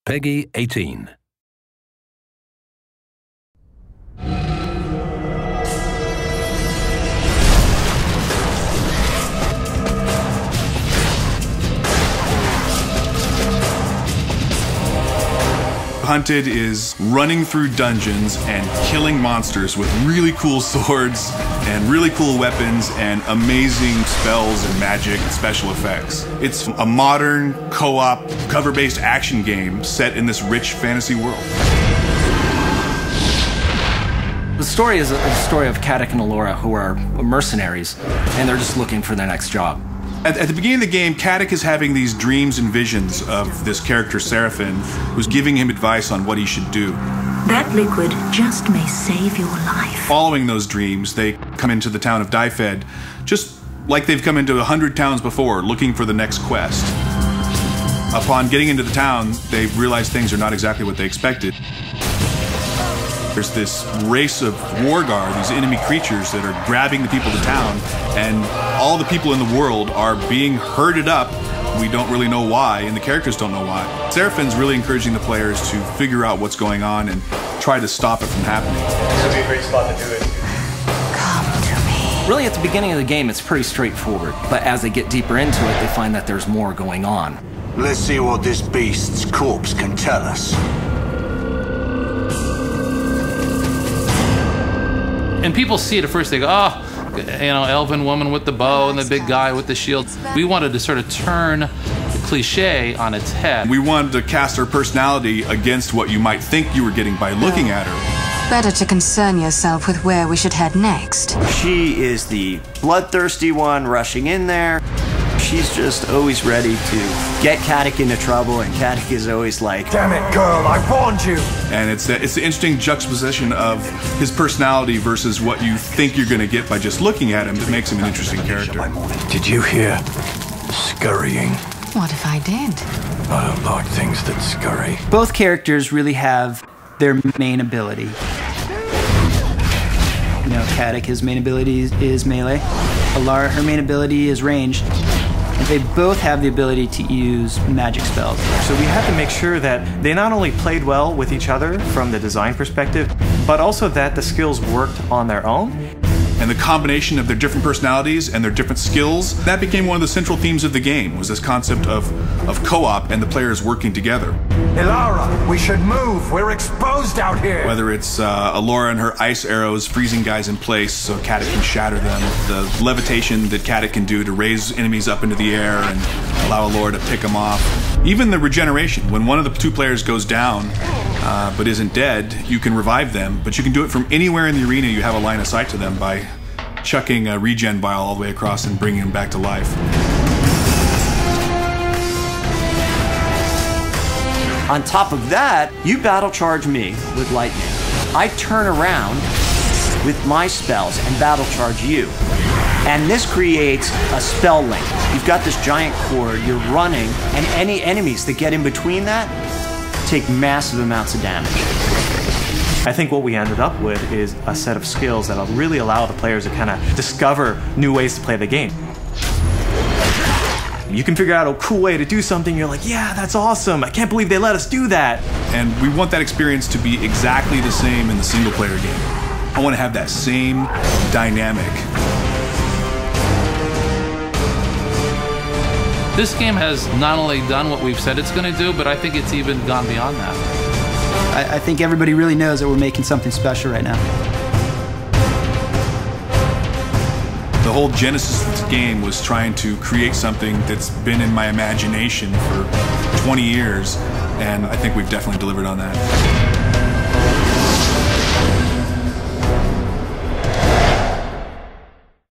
Peggy 18. Hunted is running through dungeons and killing monsters with really cool swords and really cool weapons and amazing spells and magic and special effects. It's a modern, co-op, cover-based action game set in this rich fantasy world. The story is a story of Caddoc and Allura, who are mercenaries, and they're just looking for their next job. At the beginning of the game, Caddoc is having these dreams and visions of this character, Seraphin, who's giving him advice on what he should do. That liquid just may save your life. Following those dreams, they come into the town of Dyfed, just like they've come into 100 towns before, looking for the next quest. Upon getting into the town, they realize things are not exactly what they expected. There's this race of Wargar, these enemy creatures that are grabbing the people of the town, and all the people in the world are being herded up. We don't really know why, and the characters don't know why. Seraphin's really encouraging the players to figure out what's going on and try to stop it from happening. This would be a great spot to do it. Come to me. Really, at the beginning of the game, it's pretty straightforward, but as they get deeper into it, they find that there's more going on. Let's see what this beast's corpse can tell us. And people see it at first, they go, oh, you know, elven woman with the bow and the big guy with the shield. We wanted to sort of turn the cliche on its head. We wanted to cast her personality against what you might think you were getting by looking at her. Better to concern yourself with where we should head next. She is the bloodthirsty one rushing in there. She's just always ready to get Caddoc into trouble, and Caddoc is always like, Damn it, girl, I warned you! And it's the interesting juxtaposition of his personality versus what you think you're going to get by just looking at him that makes him an interesting character. Did you hear scurrying? What if I did? I don't like things that scurry. Both characters really have their main ability. You know, Caddoc, his main ability is melee. Allura, her main ability is ranged. And they both have the ability to use magic spells. So we had to make sure that they not only played well with each other from the design perspective, but also that the skills worked on their own. And the combination of their different personalities and their different skills, that became one of the central themes of the game, was this concept of co-op and the players working together. Allura, we should move. We're exposed out here. Whether it's Allura and her ice arrows freezing guys in place so Caddoc can shatter them, the levitation that Caddoc can do to raise enemies up into the air and allow Allura to pick them off. Even the regeneration, when one of the two players goes down but isn't dead, you can revive them, but you can do it from anywhere in the arena. You have a line of sight to them by chucking a regen vial all the way across and bringing them back to life. on top of that, you battle charge me with lightning. I turn around with my spells and battle charge you. And this creates a spell link. You've got this giant cord, you're running, and any enemies that get in between that take massive amounts of damage. I think what we ended up with is a set of skills that'll really allow the players to kind of discover new ways to play the game. You can figure out a cool way to do something, you're like, yeah, that's awesome, I can't believe they let us do that. And we want that experience to be exactly the same in the single player game. I want to have that same dynamic. This game has not only done what we've said it's going to do, but I think it's even gone beyond that. I think everybody really knows that we're making something special right now. The whole genesis of this game was trying to create something that's been in my imagination for 20 years, and I think we've definitely delivered on that.